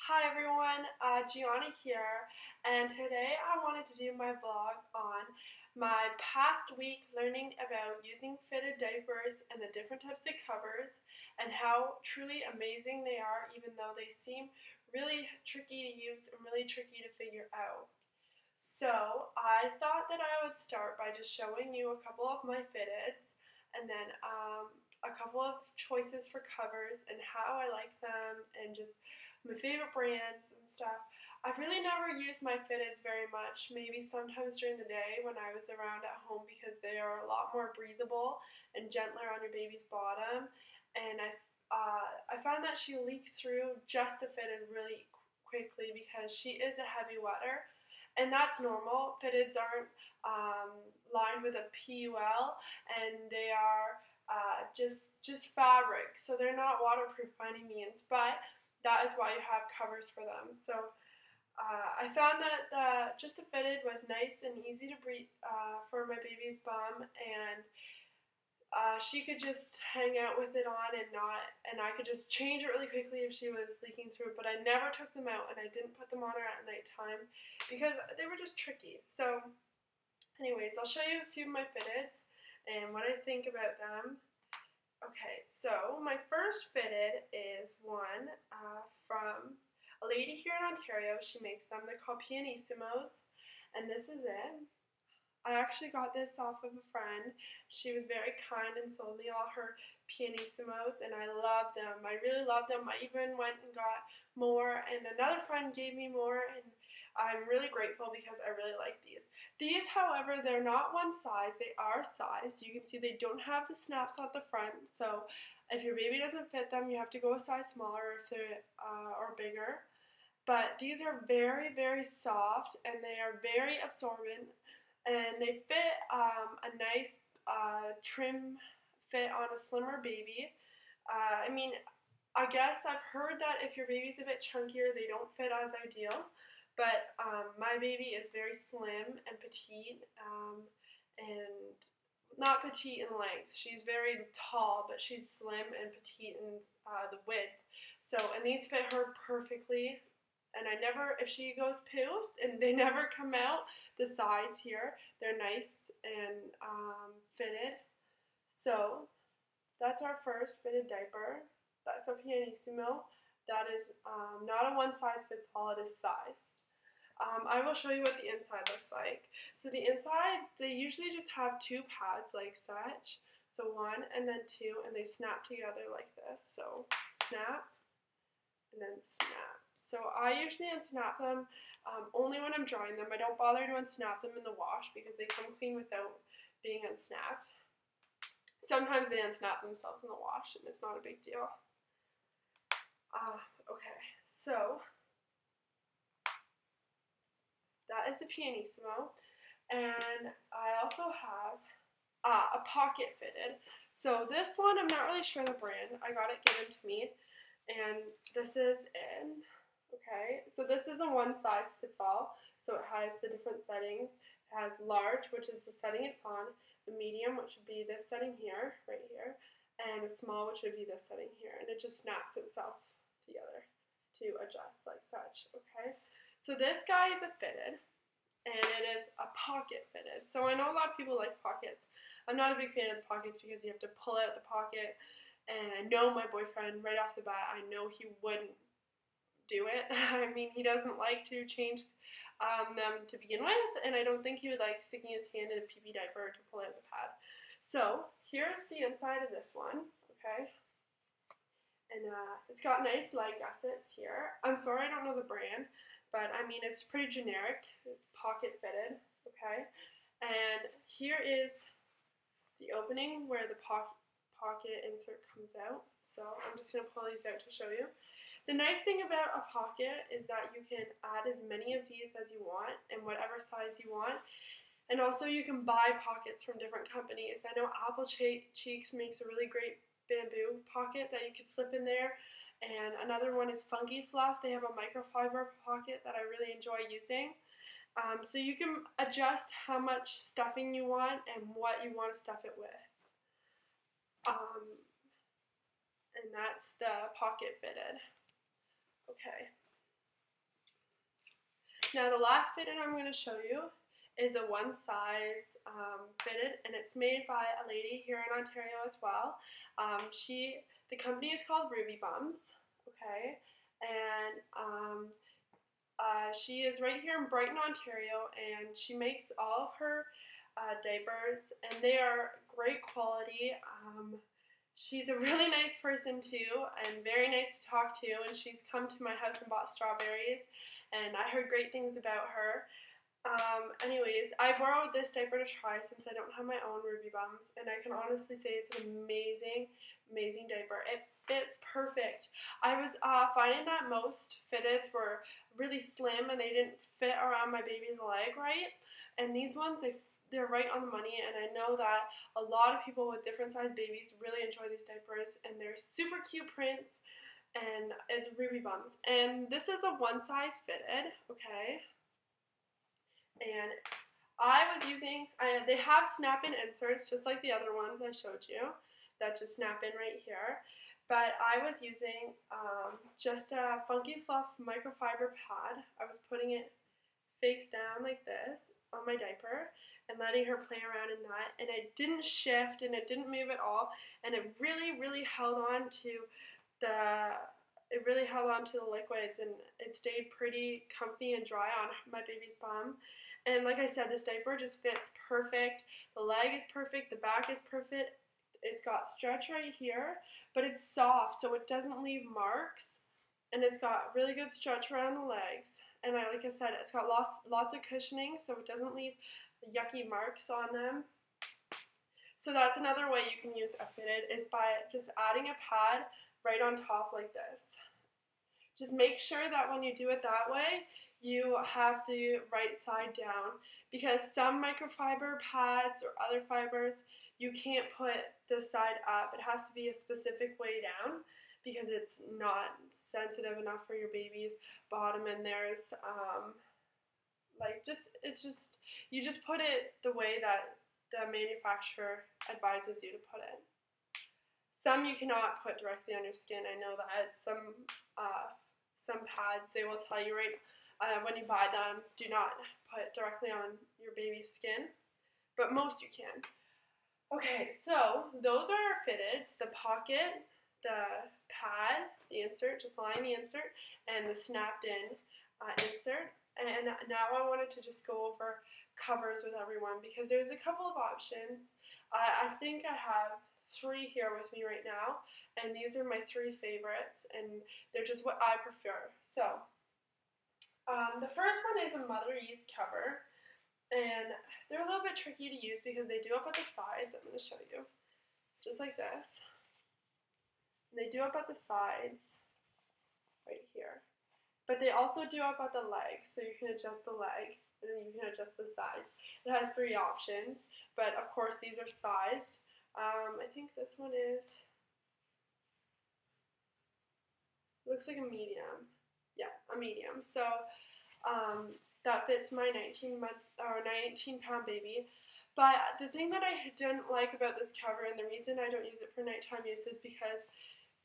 Hi everyone, Gianna here, and today I wanted to do my vlog on my past week learning about using fitted diapers and the different types of covers and how truly amazing they are, even though they seem really tricky to use and really tricky to figure out. So I thought that I would start by just showing you a couple of my fitteds and then a couple of choices for covers and how I like them and just my favorite brands and stuff. I've really never used my fitteds very much, maybe sometimes during the day when I was around at home because they are a lot more breathable and gentler on your baby's bottom. And I found that she leaked through just the fitted really quickly because she is a heavy wetter. And that's normal. Fitteds aren't lined with a PUL, and they are just fabric, so they're not waterproof by any means. But that is why you have covers for them. So I found that just a fitted was nice and easy to breathe for my baby's bum, and she could just hang out with it on and I could just change it really quickly if she was leaking through. But I never took them out and I didn't put them on her at nighttime because they were just tricky. So anyways, I'll show you a few of my fitteds and what I think about them. Okay, so my first fitted is one from a lady here in Ontario. She makes them. They're called Pianissimos, and this is it. I actually got this off of a friend. She was very kind and sold me all her Pianissimos, and I love them. I really love them. I even went and got more, and another friend gave me more, and I'm really grateful because I really like these. These, however, they're not one size. They are sized. You can see they don't have the snaps at the front, so if your baby doesn't fit them, you have to go a size smaller if they're or bigger. But these are very, very soft, and they are very absorbent. And they fit a nice trim fit on a slimmer baby. I mean, I guess I've heard that if your baby's a bit chunkier, they don't fit as ideal. But my baby is very slim and petite, and not petite in length. She's very tall, but she's slim and petite in the width. So, and these fit her perfectly. And I never, if she goes poo, and they never come out, the sides here, they're nice and fitted. So that's our first fitted diaper. That's a Pianissimo. That is not a one size fits all, it is sized. I will show you what the inside looks like. So the inside, they usually just have two pads like such. So one and then two, and they snap together like this. So snap and then snap. So I usually unsnap them only when I'm drying them. I don't bother to unsnap them in the wash because they come clean without being unsnapped. Sometimes they unsnap themselves in the wash and it's not a big deal. Okay, so that is the Pianissimo. And I also have a pocket fitted. So this one, I'm not really sure the brand. I got it given to me. And this is in, okay, so this is a one size fits all. So it has the different settings. It has large, which is the setting it's on, the medium, which would be this setting here, right here, and a small, which would be this setting here. And it just snaps itself together to adjust like such, okay? So this guy is a fitted, and it is a pocket fitted. So I know a lot of people like pockets. I'm not a big fan of the pockets because you have to pull out the pocket. And I know my boyfriend, right off the bat, I know he wouldn't do it. I mean, he doesn't like to change them to begin with, and I don't think he would like sticking his hand in a pee-pee diaper to pull out the pad. So, here's the inside of this one, okay? And it's got nice leg gussets here. I'm sorry I don't know the brand, but I mean, it's pretty generic, pocket fitted, okay? And here is the opening where the pocket insert comes out. So I'm just going to pull these out to show you. The nice thing about a pocket is that you can add as many of these as you want in whatever size you want. And also you can buy pockets from different companies. I know Apple Cheeks makes a really great bamboo pocket that you could slip in there. And another one is Funky Fluff. They have a microfiber pocket that I really enjoy using. So you can adjust how much stuffing you want and what you want to stuff it with. And that's the pocket fitted. Okay. Now the last fitted I'm going to show you is a one size fitted, and it's made by a lady here in Ontario as well. The company is called RubyBums, okay, and she is right here in Brighton, Ontario, and she makes all of her diapers, and they are great quality. She's a really nice person too, and very nice to talk to, and she's come to my house and bought strawberries, and I heard great things about her. Anyways, I borrowed this diaper to try since I don't have my own RubyBums, and I can honestly say it's an amazing, amazing diaper. It fits perfect. I was finding that most fitteds were really slim and they didn't fit around my baby's leg right, and these ones, they're right on the money, and I know that a lot of people with different size babies really enjoy these diapers, and they're super cute prints, and it's RubyBums. And this is a one size fitted, okay? And I was using, they have snap-in inserts just like the other ones I showed you that just snap in right here, but I was using just a Funky Fluff microfiber pad. I was putting it face down like this on my diaper and letting her play around in that, and it didn't shift and it didn't move at all, and it really held on to the liquids, and it stayed pretty comfy and dry on my baby's bum. And like I said, this diaper just fits perfect. The leg is perfect, the back is perfect. It's got stretch right here, but it's soft, so it doesn't leave marks, and it's got really good stretch around the legs. And like I said, it's got lots of cushioning, so it doesn't leave yucky marks on them. So that's another way you can use a fitted, is by just adding a pad right on top like this. Just make sure that when you do it that way, you have the right side down, because some microfiber pads or other fibers, you can't put this side up. It has to be a specific way down because it's not sensitive enough for your baby's bottom, and there's you just put it the way that the manufacturer advises you to put it. Some you cannot put directly on your skin. I know that some pads, they will tell you right when you buy them, do not put directly on your baby's skin, but most you can. Okay, so those are our fitteds: the pocket, the pad, the insert, just lying the insert, and the snapped in insert. And now I wanted to just go over covers with everyone, because there's a couple of options. I think I have 3 here with me right now, and these are my 3 favorites, and they're just what I prefer. So the first one is a Mother-Ease cover, and they're a little bit tricky to use because they do up at the sides. I'm going to show you, just like this. And they do up at the sides right here, but they also do up at the leg, so you can adjust the leg and then you can adjust the sides. It has 3 options, but of course these are sized. I think this one looks like a medium. Yeah, a medium. So that fits my 19-pound baby. But the thing that I didn't like about this cover, and the reason I don't use it for nighttime use, is because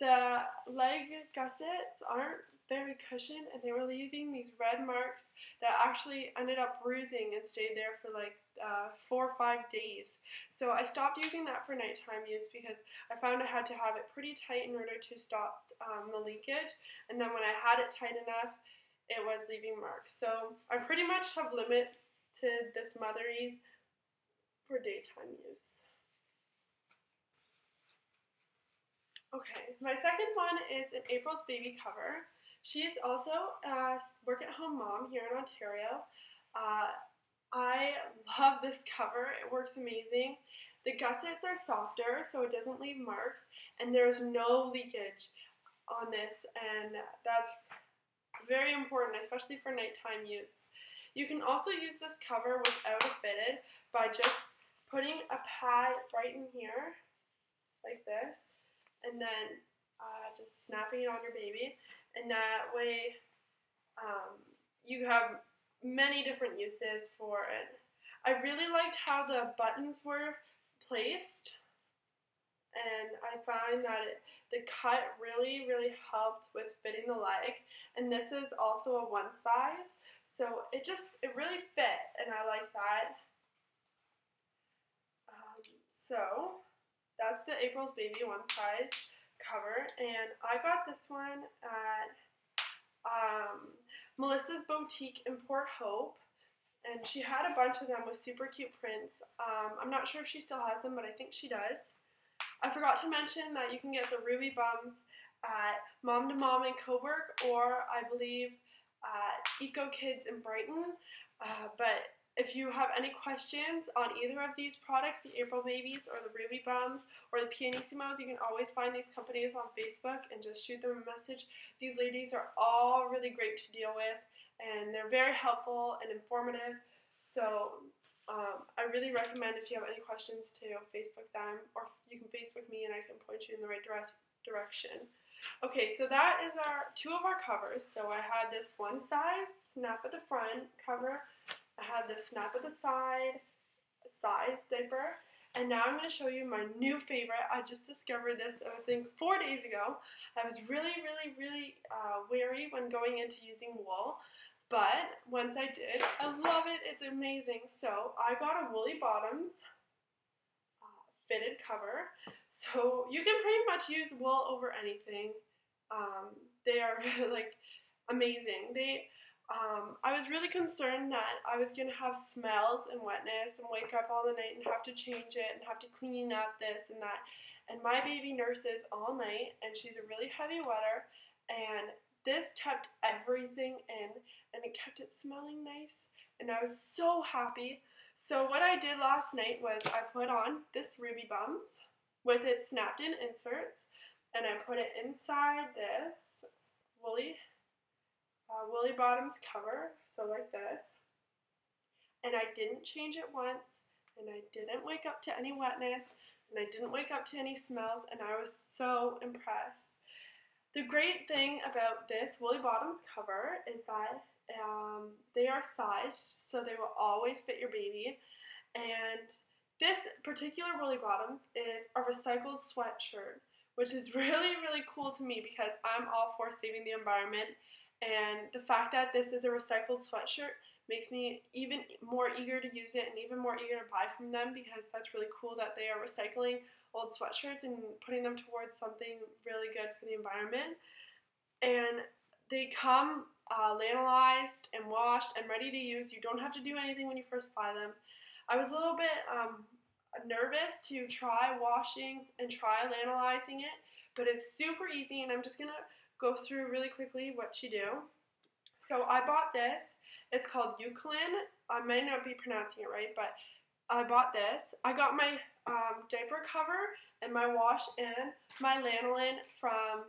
the leg gussets aren't very cushioned, and they were leaving these red marks that actually ended up bruising and stayed there for like 4 or 5 days. So I stopped using that for nighttime use because I found I had to have it pretty tight in order to stop the leakage, and then when I had it tight enough, it was leaving marks. So I pretty much have limited this Mother-Ease for daytime use. Okay, my second one is an April's Baby cover. She's also a work-at-home mom here in Ontario. I love this cover. It works amazing. The gussets are softer, so it doesn't leave marks, and there's no leakage on this, and that's very important, especially for nighttime use. You can also use this cover without a fitted by just putting a pad right in here, like this, and then just snapping it on your baby, and that way you have many different uses for it. I really liked how the buttons were placed, and I find that the cut really helped with fitting the leg, and this is also a one size, So it really fit, and I like that. So that's the April's Baby one size cover, and I got this one at Melissa's Boutique in Port Hope, and she had a bunch of them with super cute prints. I'm not sure if she still has them, but I think she does. I forgot to mention that you can get the RubyBums at Mom to Mom in Coburg, or I believe at Eco Kids in Brighton. But if you have any questions on either of these products, the April Babies or the RubyBums or the Pianissimos, you can always find these companies on Facebook and just shoot them a message. These ladies are all really great to deal with, and they're very helpful and informative. So I really recommend, if you have any questions, to Facebook them, or you can Facebook me and I can point you in the right direction. Okay, so that is two of our covers. So I had this one size, snap at the front cover. I had this snap at the side, size diaper. And now I'm going to show you my new favorite. I just discovered this, I think, 4 days ago. I was really wary when going into using wool. But once I did, I love it. It's amazing. So I got a Woollybottoms fitted cover. So you can pretty much use wool over anything. They are like amazing. I was really concerned that I was going to have smells and wetness and wake up all the night and have to change it and have to clean up this and that. And my baby nurses all night, and she's a really heavy wetter, and this kept everything in, and it kept it smelling nice, and I was so happy. So what I did last night was I put on this RubyBums with its snapped-in inserts, and I put it inside this Woollybottoms cover, so like this, and I didn't change it once, and I didn't wake up to any wetness, and I didn't wake up to any smells, and I was so impressed. The great thing about this Woollybottoms cover is that they are sized, so they will always fit your baby, and this particular Woollybottoms is a recycled sweatshirt, which is really cool to me because I'm all for saving the environment. And the fact that this is a recycled sweatshirt makes me even more eager to use it and even more eager to buy from them, because that's really cool that they are recycling old sweatshirts and putting them towards something really good for the environment. And they come lanolized and washed and ready to use. You don't have to do anything when you first buy them. I was a little bit nervous to try washing and try lanolizing it, but it's super easy, and I'm just going to go through really quickly what you do. So I bought this. It's called Eucalan. I might not be pronouncing it right, but I bought this. I got my diaper cover and my wash and my lanolin from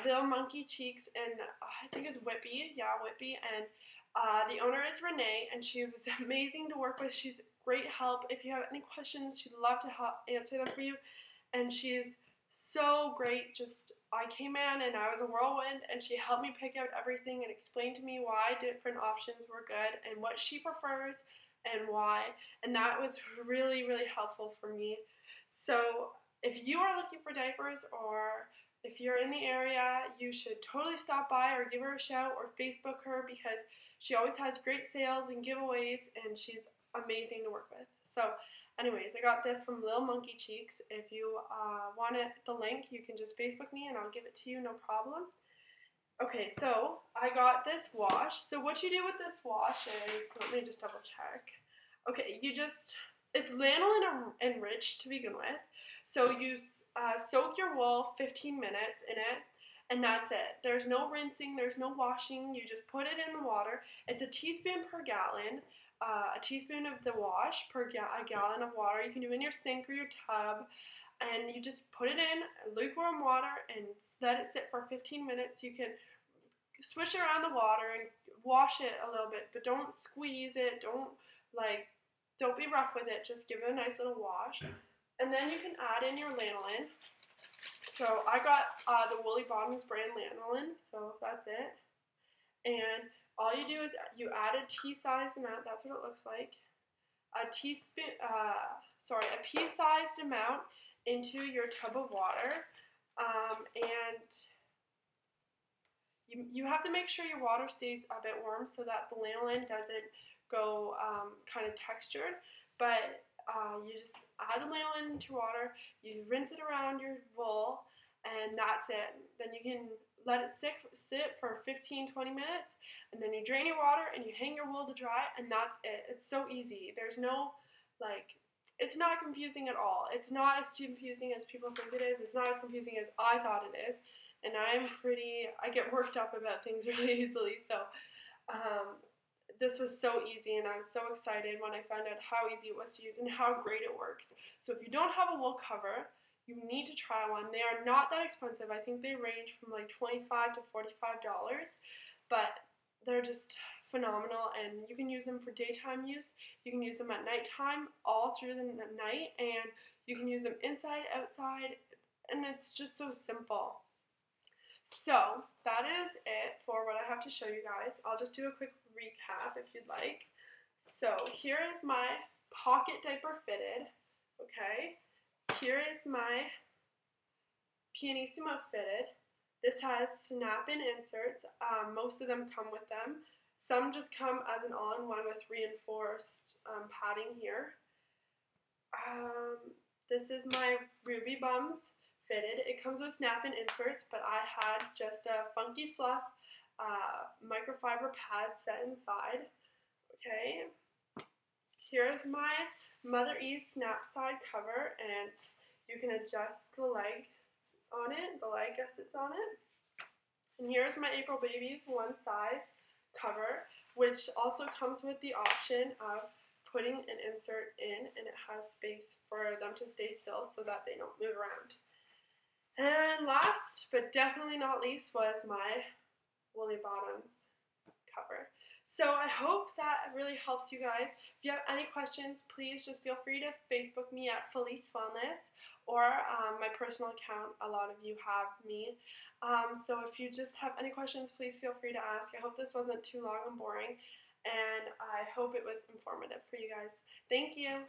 Little Monkey Cheeks, and I think it's Whippy. Yeah, Whippy. And the owner is Renee, and she was amazing to work with. She's great help. If you have any questions, she'd love to help answer them for you. And she's so great. I came in and I was a whirlwind, and she helped me pick out everything and explained to me why different options were good and what she prefers and why. And that was really helpful for me. So if you are looking for diapers, or if you're in the area, you should totally stop by or give her a shout or Facebook her, because she always has great sales and giveaways, and she's amazing to work with. So anyways, I got this from Little Monkey Cheeks. If you want the link, you can just Facebook me and I'll give it to you, no problem. Okay, so I got this wash. So what you do with this wash is, let me just double check. Okay, it's lanolin enriched to begin with. So you soak your wool 15 minutes in it, and that's it. There's no rinsing, there's no washing. You just put it in the water. It's a teaspoon per gallon. A teaspoon of the wash per a gallon of water. You can do it in your sink or your tub, and you just put it in lukewarm water and let it sit for 15 minutes. You can swish around the water and wash it a little bit, but don't squeeze it. Don't be rough with it. Just give it a nice little wash, and then you can add in your lanolin. So I got the Woollybottoms brand lanolin, so that's it. And all you do is you add a tea-sized amount. That's what it looks like. A pea-sized amount into your tub of water, and you have to make sure your water stays a bit warm so that the lanolin doesn't go kind of textured. But you just add the lanolin into water, you rinse it around your wool, and that's it. Then you can let it sit for 15-20 minutes, and then you drain your water and you hang your wool to dry, and that's it. It's so easy. There's no, like, it's not confusing at all. It's not as confusing as people think it is. It's not as confusing as I thought it is. And I get worked up about things really easily. So this was so easy, and I was so excited when I found out how easy it was to use and how great it works. So if you don't have a wool cover, you need to try one. They are not that expensive. I think they range from like $25 to $45, but they're just phenomenal, and you can use them for daytime use. You can use them at nighttime, all through the night, and you can use them inside, outside, and it's just so simple. So that is it for what I have to show you guys. I'll just do a quick recap if you'd like. So here is my pocket diaper fitted, okay? Here is my Pianissimo fitted. This has snap-in inserts. Most of them come with them. Some just come as an all-in-one with reinforced padding here. This is my RubyBums fitted. It comes with snap-in inserts, but I had just a Funky Fluff microfiber pad set inside. Okay. Here's my Mother Eve snap side cover, and you can adjust the leg on it, the leg gussets on it. And here's my April Babies one size cover, which also comes with the option of putting an insert in, and it has space for them to stay still so that they don't move around. And last, but definitely not least, was my Woollybottoms cover. So I hope that really helps you guys. If you have any questions, please just feel free to Facebook me at Felice Wellness, or my personal account. A lot of you have me. So if you just have any questions, please feel free to ask. I hope this wasn't too long and boring, and I hope it was informative for you guys. Thank you.